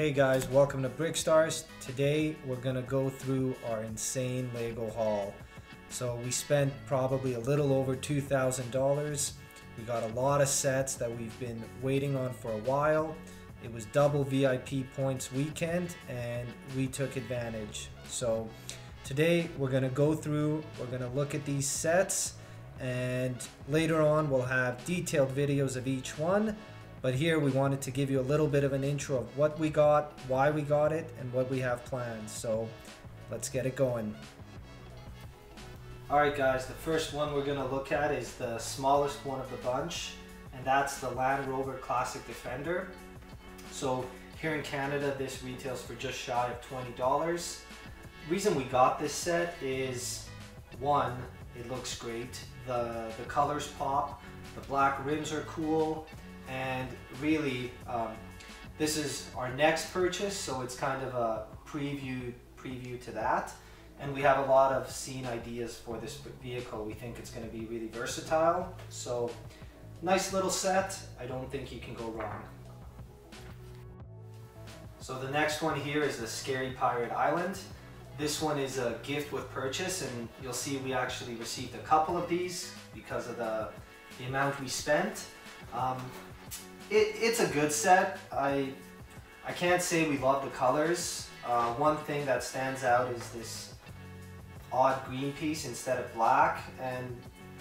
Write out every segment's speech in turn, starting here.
Hey guys, welcome to Brickstars. Today we're gonna go through our insane Lego haul. So we spent probably a little over $2,000. We got a lot of sets that we've been waiting on for a while. It was double VIP points weekend and we took advantage. So today we're gonna go through, we're gonna look at these sets, and later on we'll have detailed videos of each one. But here we wanted to give you a little bit of an intro of what we got, why we got it, and what we have planned. So let's get it going. Alright guys, the first one we're going to look at is the smallest one of the bunch, and that's the Land Rover Classic Defender. So here in Canada this retails for just shy of $20. The reason we got this set is, one, it looks great, the colors pop, the black rims are cool. And really, this is our next purchase, so it's kind of a preview to that. And we have a lot of scene ideas for this vehicle. We think it's going to be really versatile. So, nice little set. I don't think you can go wrong. So the next one here is the Scary Pirate Island. This one is a gift with purchase, and you'll see we actually received a couple of these because of the amount we spent. It's a good set. I can't say we love the colors. One thing that stands out is this odd green piece instead of black, and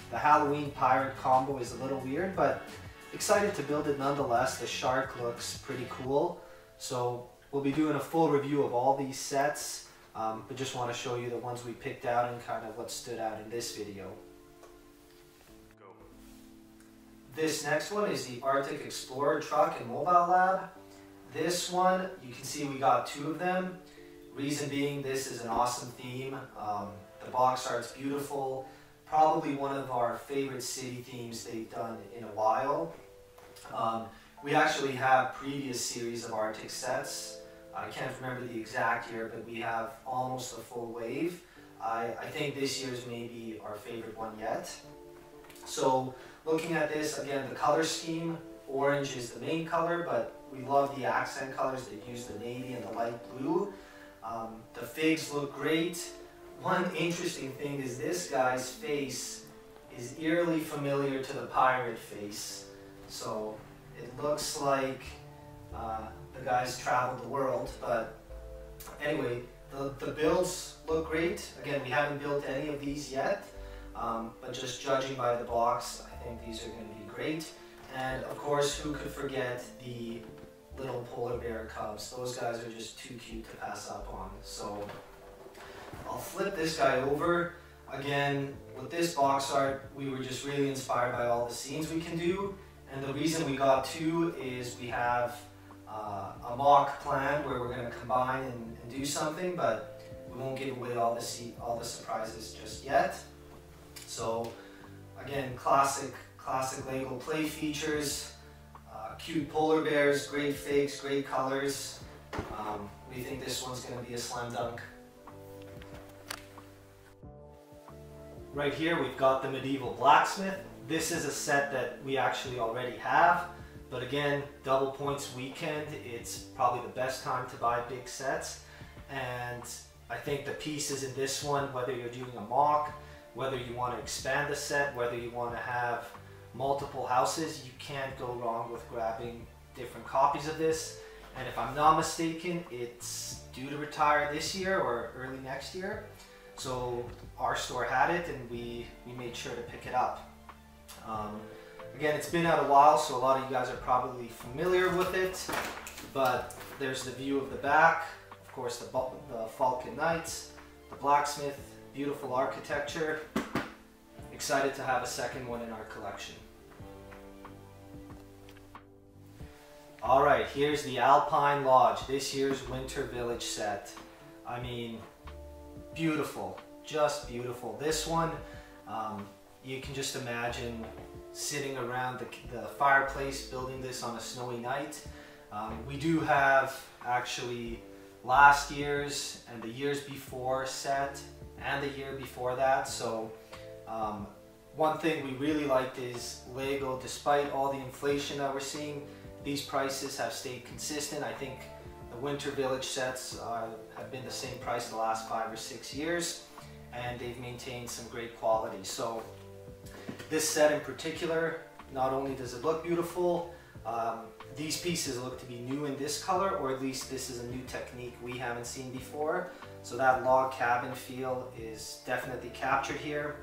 the Halloween pirate combo is a little weird, but excited to build it nonetheless. The shark looks pretty cool. So we'll be doing a full review of all these sets, but just want to show you the ones we picked out and kind of what stood out in this video. This next one is the Arctic Explorer Truck and Mobile Lab. This one, you can see we got two of them. Reason being, this is an awesome theme. The box art's beautiful. Probably one of our favorite city themes they've done in a while. We actually have previous series of Arctic sets. I can't remember the exact year, but we have almost a full wave. I think this year's maybe our favorite one yet. So looking at this, again, the color scheme, orange is the main color, but we love the accent colors. They use the navy and the light blue. The figs look great. One interesting thing is this guy's face is eerily familiar to the pirate face. So it looks like the guy's traveled the world, but anyway, the builds look great. Again, we haven't built any of these yet. But just judging by the box, I think these are going to be great. And of course, who could forget the little polar bear cubs? Those guys are just too cute to pass up on. So I'll flip this guy over. Again, with this box art, we were just really inspired by all the scenes we can do. And the reason we got two is we have a mock plan where we're going to combine and do something, but we won't give away all the surprises just yet. So again, classic Lego play features, cute polar bears, great figs, great colors. We think this one's going to be a slam dunk. Right here we've got the Medieval Blacksmith. This is a set that we actually already have, but again, double points weekend, it's probably the best time to buy big sets. And I think the pieces in this one, whether you're doing a mock, whether you want to expand the set, whether you want to have multiple houses, you can't go wrong with grabbing different copies of this. And if I'm not mistaken, it's due to retire this year or early next year. So our store had it and we made sure to pick it up. Again, it's been out a while, so a lot of you guys are probably familiar with it, but there's the view of the back, of course the Falcon Knights, the Blacksmith, beautiful architecture. Excited to have a second one in our collection. Alright, here's the Alpine Lodge, this year's Winter Village set. I mean, beautiful, just beautiful. This one, you can just imagine sitting around the fireplace building this on a snowy night. We do have actually last year's and the years before set and the year before that. So one thing we really liked is Lego, despite all the inflation that we're seeing, these prices have stayed consistent. I think the Winter Village sets have been the same price the last 5 or 6 years, and they've maintained some great quality. So this set in particular, not only does it look beautiful, these pieces look to be new in this color, or at least this is a new technique we haven't seen before. So that log cabin feel is definitely captured here.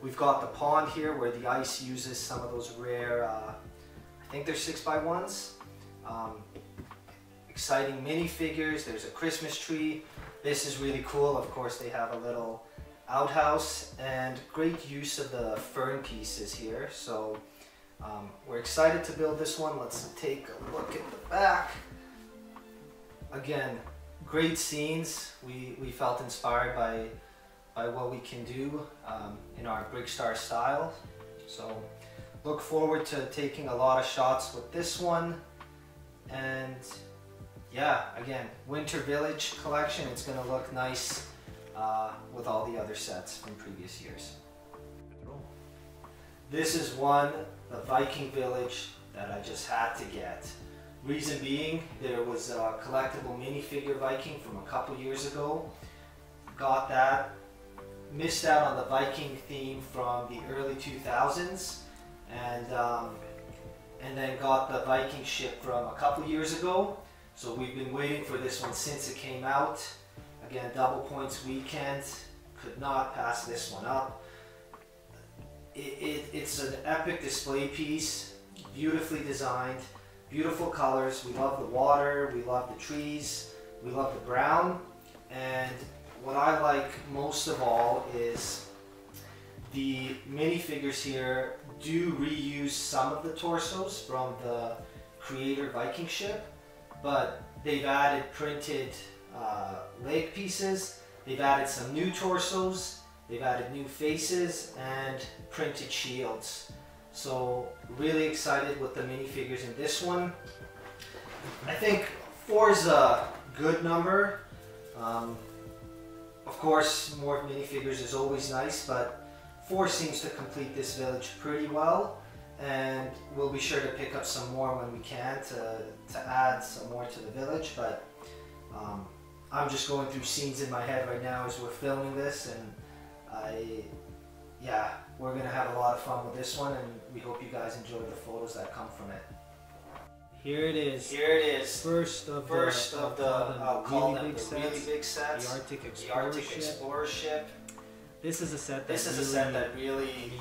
We've got the pond here where the ice uses some of those rare, I think they're 6x1s. Exciting minifigures. There's a Christmas tree. This is really cool. Of course, they have a little outhouse and great use of the fern pieces here. So we're excited to build this one. Let's take a look at the back. Again, great scenes. We felt inspired by what we can do in our Brickstar style. So look forward to taking a lot of shots with this one. And yeah, again, Winter Village collection. It's going to look nice with all the other sets from previous years. This is one, the Viking Village, that I just had to get. Reason being, there was a collectible minifigure Viking from a couple years ago. Got that. Missed out on the Viking theme from the early 2000s, and then got the Viking ship from a couple years ago. So we've been waiting for this one since it came out. Again, double points weekend, could not pass this one up. It's an epic display piece, beautifully designed, beautiful colors. We love the water, we love the trees, we love the brown, and what I like most of all is the minifigures here do reuse some of the torsos from the creator Viking ship, but they've added printed leg pieces, they've added some new torsos, they've added new faces, and printed shields. So really excited with the minifigures in this one. I think 4 is a good number. Of course, more minifigures is always nice, but 4 seems to complete this village pretty well, and we'll be sure to pick up some more when we can to add some more to the village. But I'm just going through scenes in my head right now as we're filming this, and yeah, we're going to have a lot of fun with this one, and we hope you guys enjoy the photos that come from it. Here it is. Here it is. First of the I'll call them the really big sets. The Arctic Explorer ship. This is a set that really,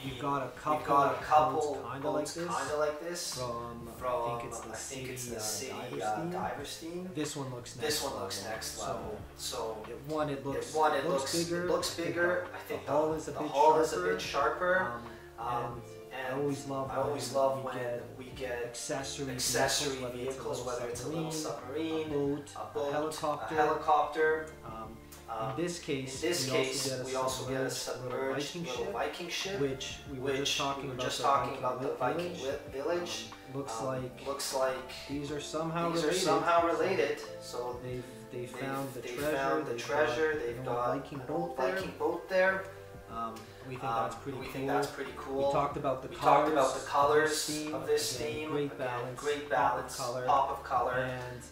you've got a couple boats kind of like this. From I think it's the city Divers theme. This one looks next level. So it looks bigger. I think the hull is a bit sharper. And I always love when we get accessory vehicles, whether it's a little submarine, a boat, a helicopter. In this case, we also get a submerged little Viking ship, which we were just talking about the Viking Village. Looks like these are somehow related. So they found the treasure. They've got a Viking boat there. We think that's pretty cool. We talked about the colors of this theme. Great balance, pop of color, and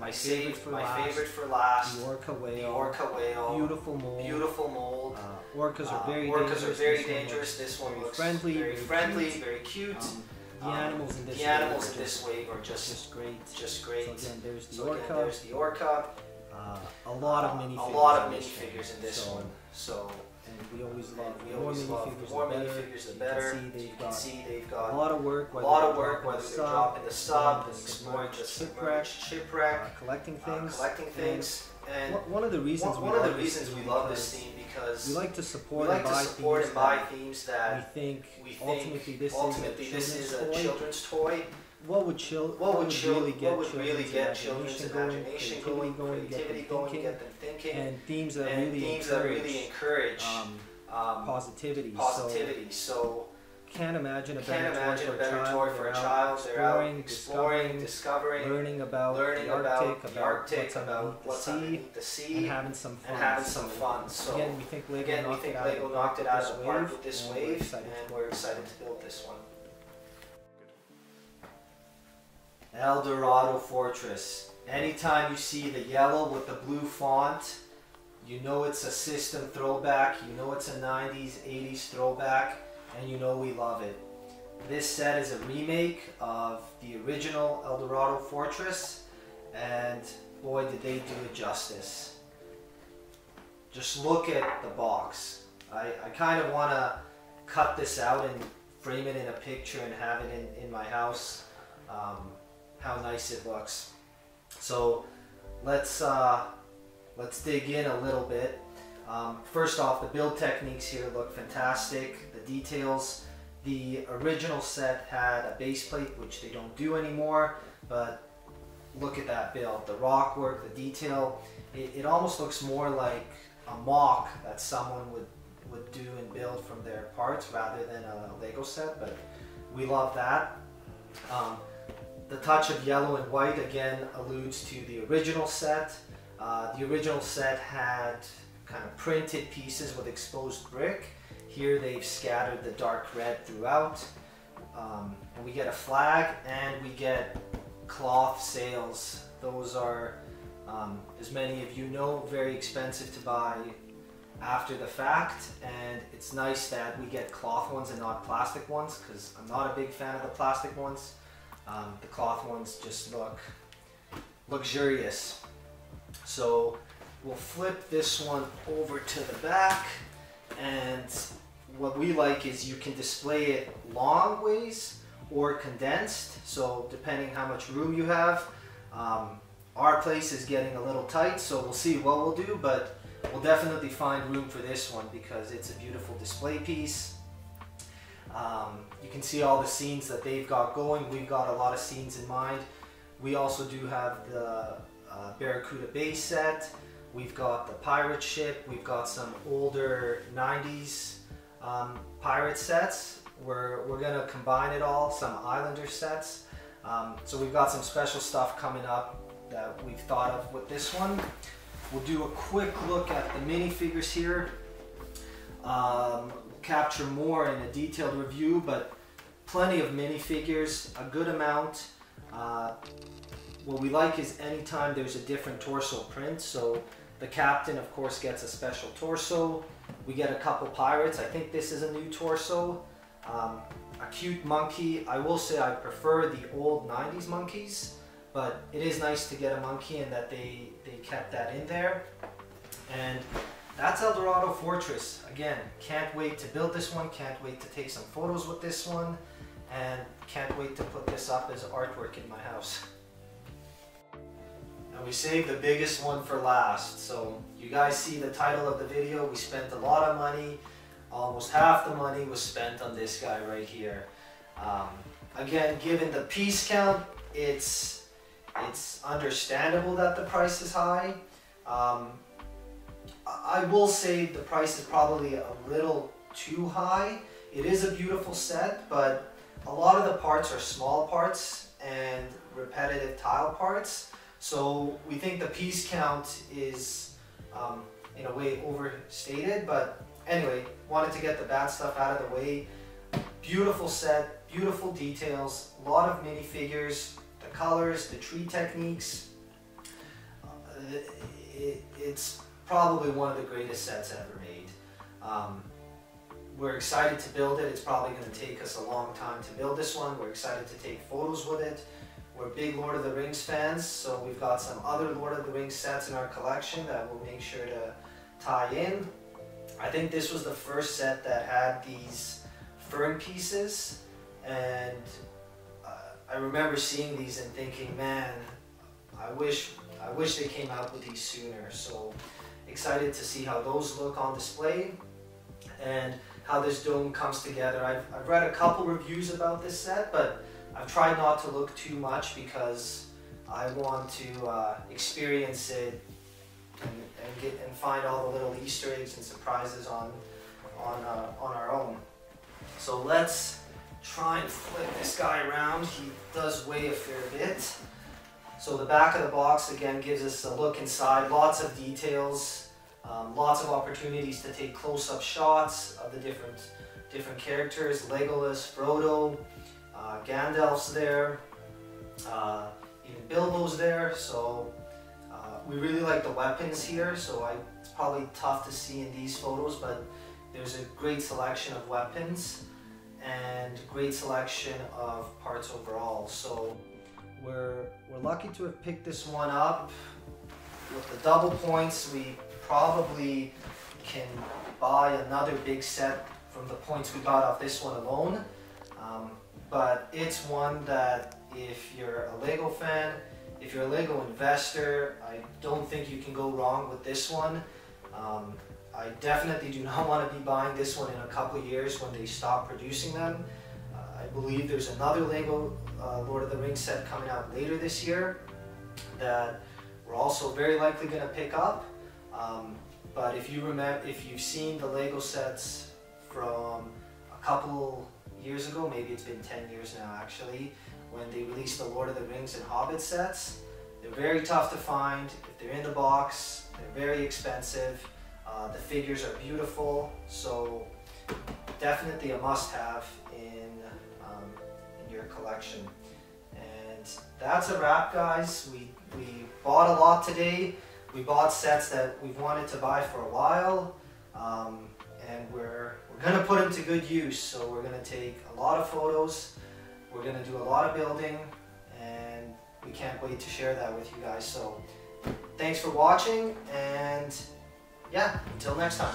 my favorite for last, the orca whale. Beautiful mold. Orcas are very dangerous. This one looks friendly, very cute. The animals in this wave are just great. So again, there's the orca. A lot of minifigures in this one. So. And we always love more minifigures the better. You can see they've got a lot of work, whether they're dropping the sub, exploring the shipwreck, collecting things. And one of the reasons we love this theme because we like to support and buy themes that we think ultimately this is a children's toy. What would really get children's imagination going, creativity going, get them thinking, and themes that really encourage positivity. So can't imagine a better toy for a child. They're out exploring, discovering, learning about the Arctic, about what's underneath the sea, and having some fun. So again, we think Lego knocked it out of the park with this wave, and we're excited to build this one. El Dorado Fortress. Anytime you see the yellow with the blue font, you know it's a system throwback, you know it's a 90s, 80s throwback, and you know we love it. This set is a remake of the original El Dorado Fortress, and boy did they do it justice. Just look at the box. I kind of want to cut this out and frame it in a picture and have it in my house. How nice it looks. So let's dig in a little bit. First off, the build techniques here look fantastic. The details. The original set had a base plate, which they don't do anymore, but look at that build. The rock work, the detail, it almost looks more like a mock that someone would do and build from their parts rather than a Lego set, but we love that. The touch of yellow and white again alludes to the original set. The original set had kind of printed pieces with exposed brick. Here they've scattered the dark red throughout. And we get a flag and we get cloth sails. Those are, as many of you know, very expensive to buy after the fact, and it's nice that we get cloth ones and not plastic ones, because I'm not a big fan of the plastic ones. The cloth ones just look luxurious. So we'll flip this one over to the back, and what we like is you can display it long ways or condensed, so depending how much room you have. Our place is getting a little tight, so we'll see what we'll do, but we'll definitely find room for this one because it's a beautiful display piece. You can see all the scenes that they've got going. We've got a lot of scenes in mind. We also do have the Barracuda base set. We've got the pirate ship. We've got some older 90s pirate sets. We're gonna combine it all, some Islander sets. So we've got some special stuff coming up that we've thought of with this one. We'll do a quick look at the minifigures here. Capture more in a detailed review, but plenty of minifigures, a good amount. What we like is anytime there's a different torso print. So the captain, of course, gets a special torso. We get a couple pirates. I think this is a new torso. A cute monkey. I will say I prefer the old 90s monkeys, but it is nice to get a monkey and that they kept that in there. And that's El Dorado Fortress. Again, can't wait to build this one, can't wait to take some photos with this one, and can't wait to put this up as artwork in my house. And we saved the biggest one for last. So you guys see the title of the video. We spent a lot of money. Almost half the money was spent on this guy right here. Again, given the piece count, it's understandable that the price is high. I will say the price is probably a little too high. It is a beautiful set, but a lot of the parts are small parts and repetitive tile parts. So we think the piece count is in a way overstated, but anyway, wanted to get the bad stuff out of the way. Beautiful set, beautiful details, a lot of minifigures, the colors, the tree techniques. It's probably one of the greatest sets ever made. We're excited to build it. It's probably going to take us a long time to build this one. We're excited to take photos with it. We're big Lord of the Rings fans, so we've got some other Lord of the Rings sets in our collection that we'll make sure to tie in. I think this was the first set that had these fern pieces, and I remember seeing these and thinking, man, I wish they came out with these sooner. So excited to see how those look on display and how this dome comes together. I've read a couple reviews about this set, but I've tried not to look too much because I want to experience it and find all the little Easter eggs and surprises on our own. So let's try and flip this guy around. He does weigh a fair bit. So the back of the box again gives us a look inside, lots of details, lots of opportunities to take close-up shots of the different characters, Legolas, Frodo, Gandalf's there. even Bilbo's there. So we really like the weapons here. So it's probably tough to see in these photos, but there's a great selection of weapons and great selection of parts overall. So we're lucky to have picked this one up. With the double points, we probably can buy another big set from the points we got off this one alone. But it's one that if you're a Lego fan, if you're a Lego investor, I don't think you can go wrong with this one. I definitely do not want to be buying this one in a couple of years when they stop producing them. I believe there's another Lego Lord of the Rings set coming out later this year that we're also very likely going to pick up. But if you've seen the Lego sets from a couple years ago, maybe it's been 10 years now actually, when they released the Lord of the Rings and Hobbit sets, they're very tough to find. If they're in the box, they're very expensive. The figures are beautiful, so definitely a must-have in your collection. And that's a wrap, guys. We bought a lot today. We bought sets that we've wanted to buy for a while, and we're going to put them to good use. So we're going to take a lot of photos, we're going to do a lot of building, and we can't wait to share that with you guys. So thanks for watching, and yeah, until next time.